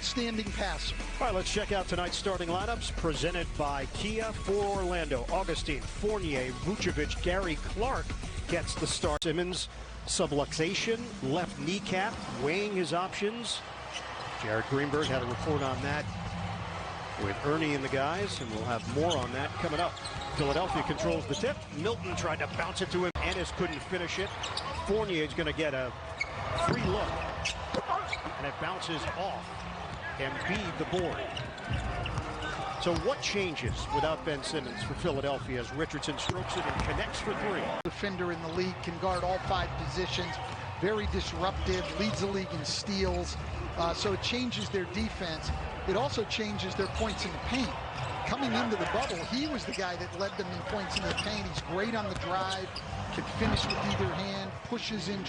outstanding passer. All right, let's check out tonight's starting lineups presented by Kia for Orlando. Augustine, Fournier, Vucevic, Gary Clark gets the start. Simmons, subluxation, left kneecap, weighing his options. Jared Greenberg had a report on that with Ernie and the guys, and we'll have more on that coming up. Philadelphia controls the tip. Milton tried to bounce it to him. Ennis couldn't finish it. Fournier's going to get a free look, and it bounces off. Embiid the board. So what changes without Ben Simmons for Philadelphia as Richardson strokes it and connects for three? Defender in the league, can guard all 5 positions. Very disruptive, leads the league in steals. So it changes their defense. It also changes their points in the paint. Coming into the bubble, he was the guy that led them in points in the paint. He's great on the drive, can finish with either hand, pushes in.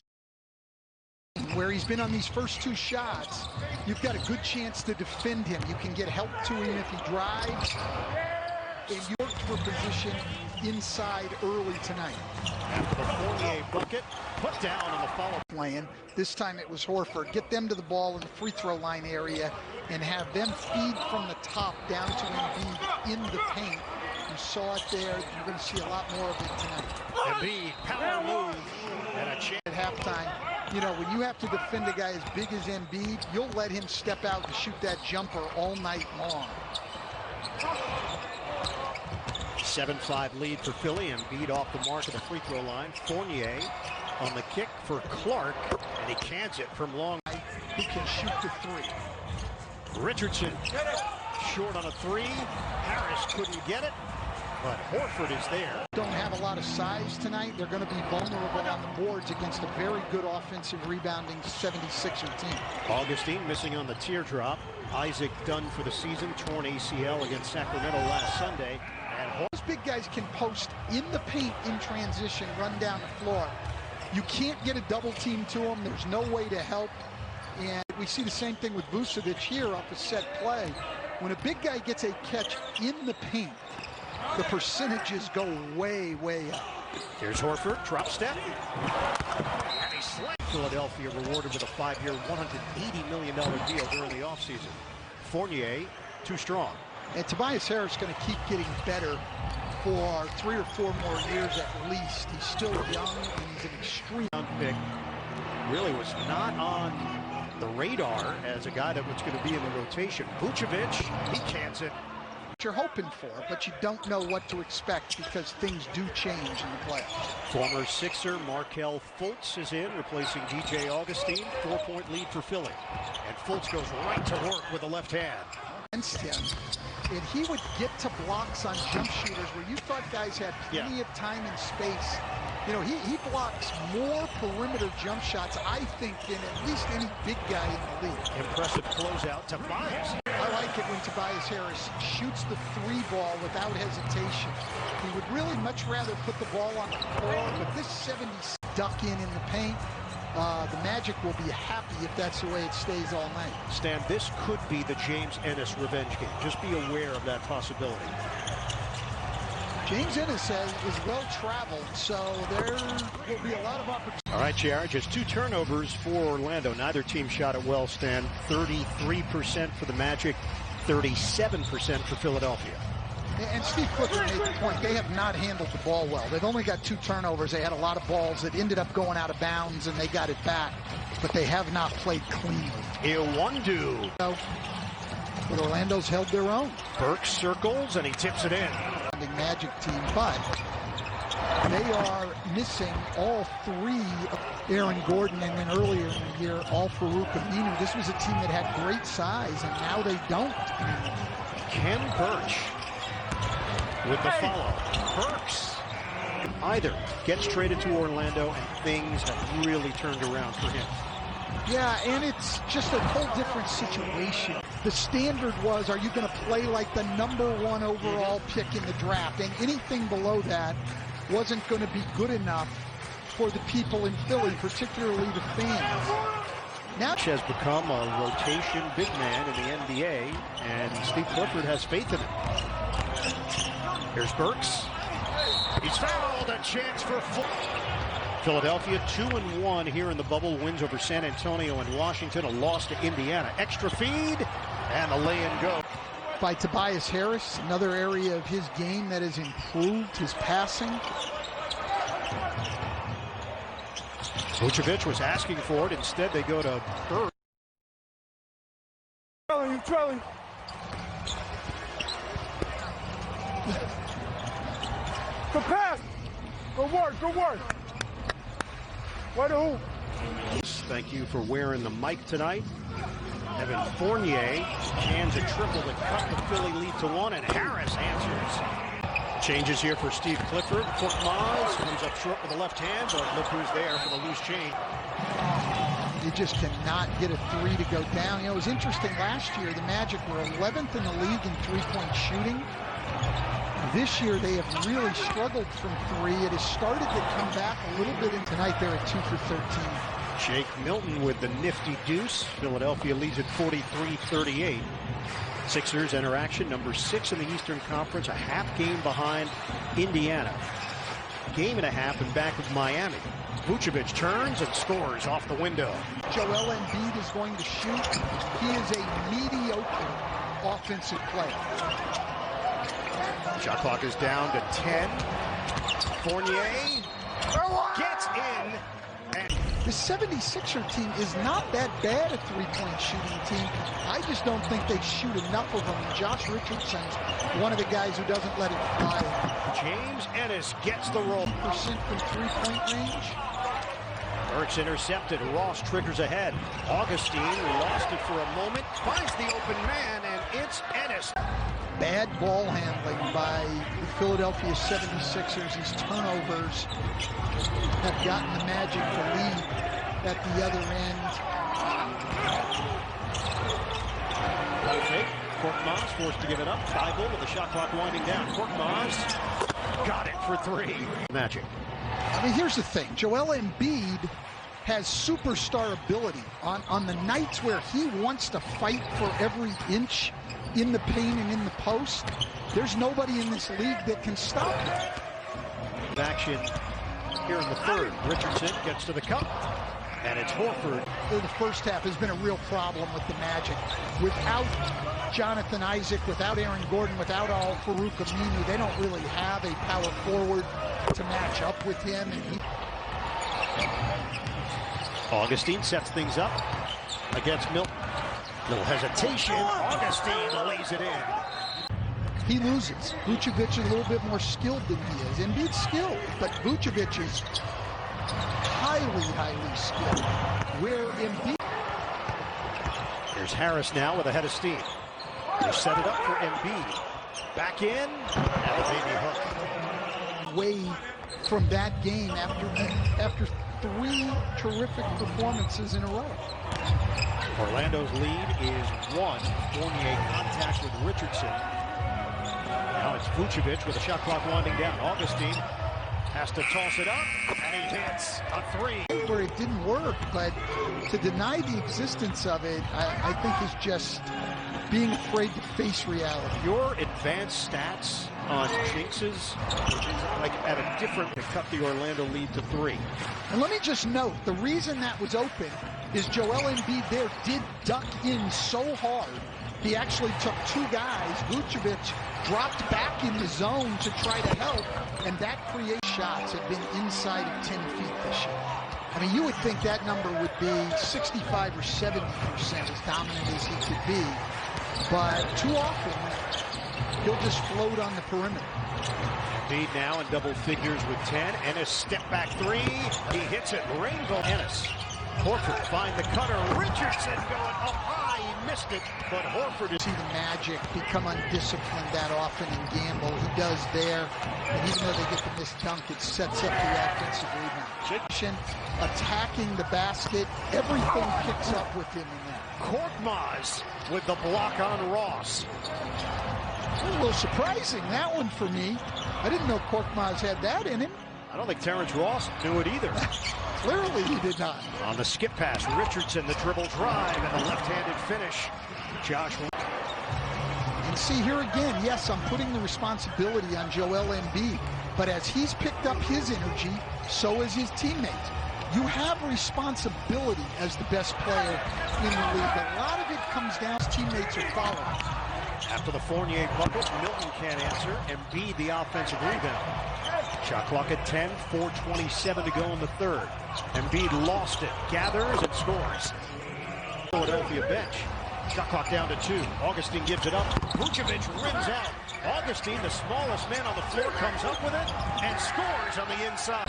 Where he's been on these first 2 shots, you've got a good chance to defend him. You can get help to him if he drives. And you worked for position inside early tonight. After the Fournier bucket, put down on the follow. Playing. This time it was Horford. Get them to the ball in the free throw line area and have them feed from the top down to Embiid in the paint. You saw it there. You're going to see a lot more of it tonight. Embiid, power move, and a chance at halftime. You know, when you have to defend a guy as big as Embiid, you'll let him step out and shoot that jumper all night long. 7-5 lead for Philly. Embiid off the mark of the free throw line. Fournier on the kick for Clark, and he cans it from long. He can shoot the 3. Richardson short on a 3. Harris couldn't get it, but Horford is there. Don't have a lot of size tonight. They're going to be vulnerable on the boards against a very good offensive rebounding 76er team. Augustine missing on the teardrop. Isaac done for the season, torn ACL against Sacramento last Sunday. And those big guys can post in the paint in transition, run down the floor. You can't get a double team to them. There's no way to help. And we see the same thing with Vucevic here off a set play. When a big guy gets a catch in the paint, the percentages go way, way up. Here's Horford, drop step. And he slammed. Philadelphia rewarded with a 5-year, $180 million deal during the offseason. Fournier, too strong. And Tobias Harris going to keep getting better for 3 or 4 more years at least. He's still young, and he's an extreme pick. Really was not on the radar as a guy that was going to be in the rotation. Vucevic, he cans it. You're hoping for, but you don't know what to expect because things do change in the playoffs. Former Sixer Markelle Fultz is in, replacing DJ Augustine. 4-point lead for Philly. And Fultz goes right to work with the left hand. Against him, and he would get to blocks on jump shooters where you thought guys had plenty of time and space. You know, he blocks more perimeter jump shots, I think, than at least any big guy in the league. Impressive closeout. Tobias. I like it when Tobias Harris shoots the 3 ball without hesitation. He would really much rather put the ball on the floor, but this 70 stuck in the paint. The Magic will be happy if that's the way it stays all night. Stan, this could be the James Ennis revenge game. Just be aware of that possibility. James Ennis is well-traveled, so there will be a lot of opportunity. All right, JR, just 2 turnovers for Orlando. Neither team shot it well, Stan. 33% for the Magic, 37% for Philadelphia. And Steve Clifford made the point. They have not handled the ball well. They've only got 2 turnovers. They had a lot of balls that ended up going out of bounds, and they got it back. But they have not played cleanly. Iwundu. But Orlando's held their own. Burks circles, and he tips it in. The Magic team, but they are missing all 3 of Aaron Gordon, and then earlier in the year, all Farouk Aminu. This was a team that had great size, and now they don't. Ken Birch with the follow. Burks either gets traded to Orlando, and things have really turned around for him. Yeah, and it's just a whole different situation. The standard was, are you going to play like the #1 overall pick in the draft? And anything below that wasn't going to be good enough for the people in Philly, particularly the fans. Now has become a rotation big man in the NBA, and Steve Clifford has faith in him. Here's Burks. He's fouled. A chance for Philadelphia 2-1 here in the bubble. Wins over San Antonio and Washington. A loss to Indiana. Extra feed and the lay-in go. By Tobias Harris, another area of his game that has improved, his passing. Vucevic was asking for it. Instead, they go to Bird. You're trailing. Good pass. Good work. Good work. Where to who? Thank you for wearing the mic tonight. Evan Fournier cans a triple that cut the Philly lead to 1, and Harris answers. Changes here for Steve Clifford. Footmaz comes up short with the left hand, but look who's there for the loose change. You just cannot get a three to go down. You know, it was interesting last year, the Magic were 11th in the league in three-point shooting. This year, they have really struggled from three. It has started to come back a little bit, and tonight they're at 2 for 13. Jake Milton with the nifty deuce. Philadelphia leads at 43-38. Sixers enter action, number 6 in the Eastern Conference, a half game behind Indiana. Game and a half in back of Miami. Vucevic turns and scores off the window. Joel Embiid is going to shoot. He is a mediocre offensive player. Shot clock is down to 10. Fournier gets in. And the 76er team is not that bad a three-point shooting team. I just don't think they shoot enough of them. Josh Richardson's one of the guys who doesn't let it fly. James Ennis gets the roll. Percent from three-point range. Burks intercepted. Ross triggers ahead. Augustine lost it for a moment. Finds the open man, and it's Ennis. Bad ball handling by the Philadelphia 76ers. These turnovers have gotten the Magic the lead at the other end. Fake. Korkmaz forced to give it up. Thibault with the shot clock winding down. Korkmaz got it for 3. Magic. I mean, here's the thing. Joel Embiid has superstar ability. On the nights where he wants to fight for every inch in the paint and in the post, there's nobody in this league that can stop him. Action here in the third. Richardson gets to the cup, and it's Horford. The first half has been a real problem with the Magic. Without Jonathan Isaac, without Aaron Gordon, without Al-Farouq Aminu, they don't really have a power forward to match up with him. And Augustine sets things up against Milton. Little hesitation. Augustine lays it in. He loses. Vucevic is a little bit more skilled than he is. Embiid's skilled, but Vucevic is highly skilled. Where Embiid... Here's Harris now with a head of steam. They set it up for Embiid. Back in. Now maybe hook. Away from that game after 3 terrific performances in a row. Orlando's lead is 1. Fournier contact with Richardson. Now it's Vucevic with a shot clock winding down. Augustine has to toss it up, and he hits a 3. Where it didn't work, but to deny the existence of it, I think is just being afraid to face reality. Your advanced stats on jinxes, like at a different, to cut the Orlando lead to 3. And let me just note, the reason that was open is Joel Embiid there did duck in so hard. He actually took 2 guys. Vucevic dropped back in the zone to try to help, and that creates shots have been inside of 10 feet this year. I mean, you would think that number would be 65 or 70%, as dominant as he could be. But too often, he'll just float on the perimeter. Embiid now in double figures with 10. Ennis step back 3. He hits it. Rainbow Ennis. Horford find the cutter. Richardson going up high. He missed it, but Horford is... See the Magic become undisciplined that often and gamble. He does there. And even though they get the missed dunk, it sets up the offensive rebound. Attacking the basket. Everything picks up with him in that. Korkmaz with the block on Ross. It was a little surprising, that one for me. I didn't know Korkmaz had that in him. I don't think Terrence Ross knew it either. Clearly he did not. On the skip pass, Richardson, the dribble drive, and the left-handed finish. Josh. And see here again, yes, I'm putting the responsibility on Joel Embiid. But as he's picked up his energy, so has his teammates. You have responsibility as the best player in the league. A lot of it comes down to teammates are following. After the Fournier bucket, Milton can't answer. Embiid the offensive rebound. Shot clock at 10, 4:27 to go in the third. Embiid lost it, gathers and scores. Philadelphia bench. Shot clock down to 2. Augustine gives it up. Vucevic rims out. Augustine, the smallest man on the floor, comes up with it and scores on the inside.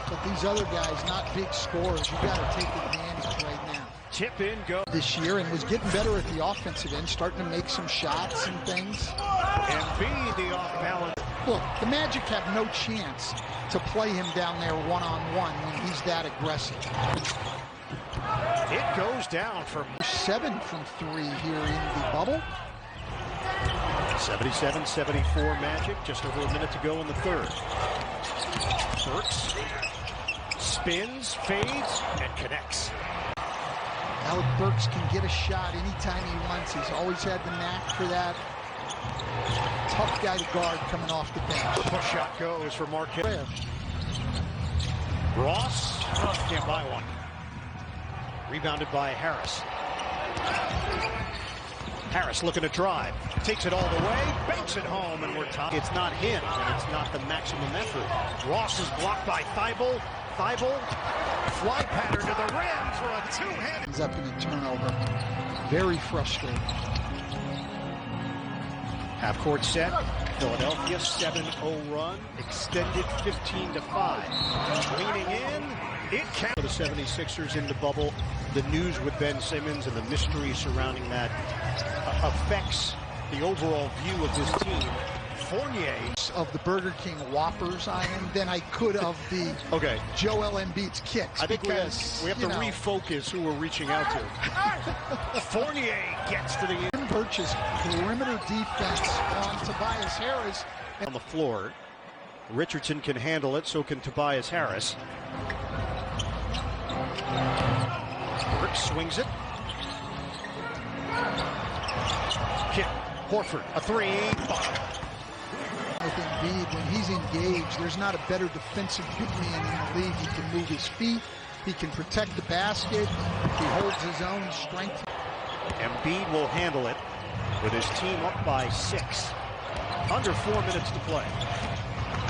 But these other guys, not big scorers. You got to take advantage right now. Tip in, go. This year, and was getting better at the offensive end, starting to make some shots and things. Embiid the off balance. Look, the Magic have no chance to play him down there one-on-one when he's that aggressive. It goes down for 7 from 3 here in the bubble. 77-74 Magic, just over a minute to go in the third. Burks spins, fades, and connects. Alec Burks can get a shot anytime he wants. He's always had the knack for that. Tough guy to guard coming off the bench. Push shot goes for Marquette. Ross can't buy one. Rebounded by Harris. Harris looking to drive. Takes it all the way. Banks it home, and we're tied. It's not him, and it's not the maximum effort. Ross is blocked by Thibault. Thibault, fly pattern to the rim for a two-handed. Ends up in a turnover. Very frustrating. Half-court set. Philadelphia 7-0 run. Extended 15-5. Leaning in. It counts. For the 76ers in the bubble, the news with Ben Simmons and the mystery surrounding that affects the overall view of this team. Fournier of the Burger King Whoppers I am than I could of the Joel Embiid's kicks. I think we have to refocus who we're reaching out to. Fournier gets to the end. Purchase perimeter defense on Tobias Harris. On the floor. Richardson can handle it, so can Tobias Harris. Burks swings it. Kick. Horford, a 3. With Embiid, when he's engaged, there's not a better defensive big man in the league. He can move his feet. He can protect the basket. He holds his own strength. Embiid will handle it with his team up by 6. Under 4 minutes to play.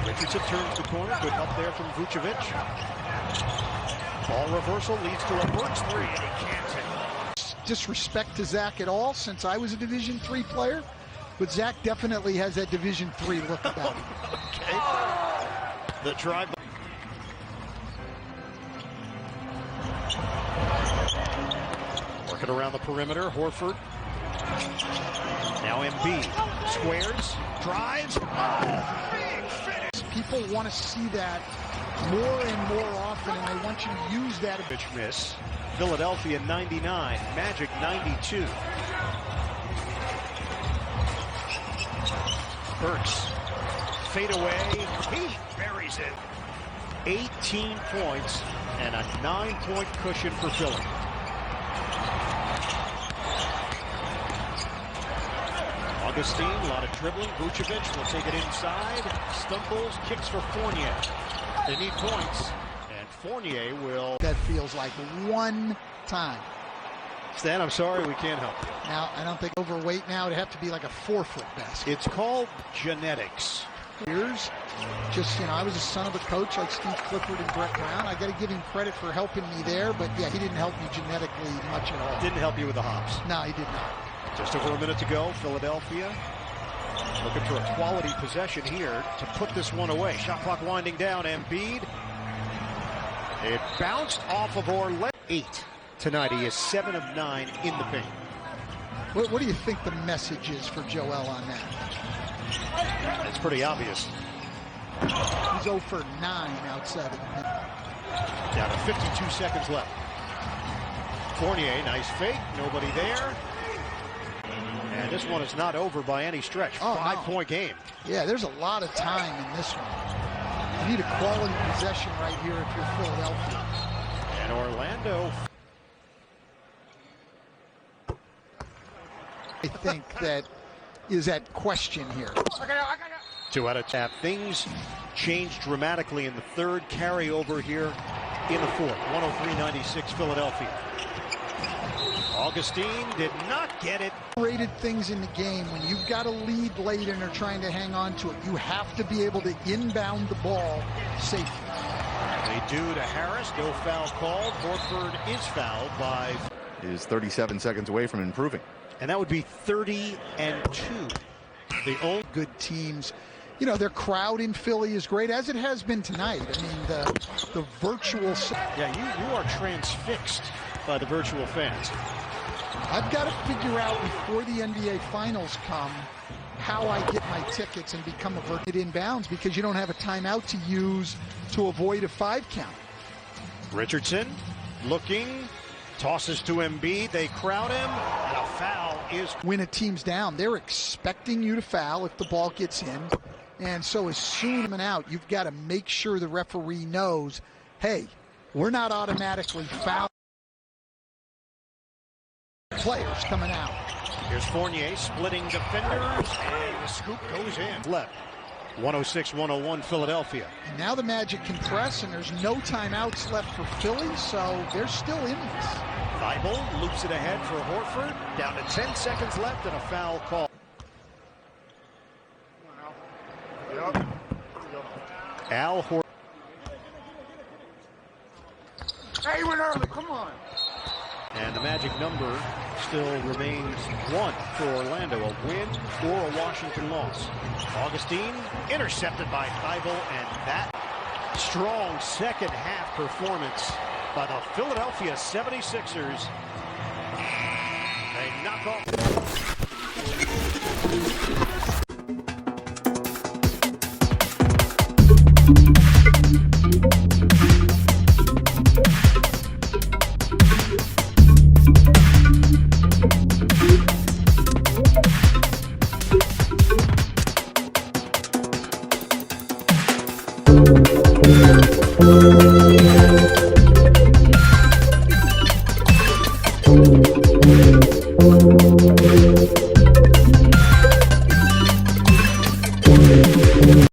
Richardson turns the corner. Good help there from Vucevic. Ball reversal leads to a Burks 3, and he can't hit. Disrespect to Zach at all since I was a Division III player, but Zach definitely has that Division III look about him. Okay. The drive. Working around the perimeter, Horford. Now Embiid squares, drives. Oh, big finish. People want to see that more and more often, and I want you to use that. Pitch miss. Philadelphia 99, Magic 92. Burks, fade away, he buries it. 18 points and a 9-point cushion for Philly. Augustine, a lot of dribbling. Vucevic will take it inside, stumbles, kicks for Fournier. They need points, and Fournier will. That feels like one time. Stan, I'm sorry, we can't help you. Now, I don't think overweight now. It'd have to be like a 4-foot basket. It's called genetics. Years, just, I was a son of a coach like Steve Clifford and Brett Brown. I got to give him credit for helping me there, but yeah, he didn't help me genetically much at all. Didn't help you with the hops. No, he did not. Just over a minute to go. Philadelphia looking for a quality possession here to put this one away. Shot clock winding down. Embiid. It bounced off of Orlando. 8 tonight. He is 7 of 9 in the paint. What do you think the message is for Joel on that? It's pretty obvious. He's 0 for 9 outside of the paint. Down to 52 seconds left. Fournier, nice fake. Nobody there. And this one is not over by any stretch. Oh, 5-point game. Yeah, there's a lot of time in this one. You need a quality possession right here if you're Philadelphia. And Orlando. I think that is at question here. 2 out of tap. Things changed dramatically in the third, carryover here in the fourth. 103-96 Philadelphia. Augustine did not get it. Rated things in the game, when you've got a lead late and are trying to hang on to it, you have to be able to inbound the ball safely. They do to Harris. No foul called. Horford is fouled by... Is 37 seconds away from improving. And that would be 30-2. The only good teams. You know, their crowd in Philly is great, as it has been tonight. I mean, the virtual... Yeah, you are transfixed by the virtual fans. I've got to figure out before the NBA Finals come how I get my tickets and become a virtual inbounds, because you don't have a timeout to use to avoid a 5 count. Richardson looking, tosses to Embiid. They crowd him, and a foul is... When a team's down, they're expecting you to foul if the ball gets in. And so as soon as out, you've got to make sure the referee knows, hey, we're not automatically fouling players coming out. Here's Fournier splitting defenders, and the scoop goes in. Left. 106-101 Philadelphia. And now the Magic can press, and there's no timeouts left for Philly, so they're still in this. Thibault loops it ahead for Horford. Down to 10 seconds left and a foul call. Al Horford. Hey, he went early. Come on. And the magic number still remains 1 for Orlando, a win or a Washington loss. Augustine intercepted by Thibault, and that strong second half performance by the Philadelphia 76ers. They knock off.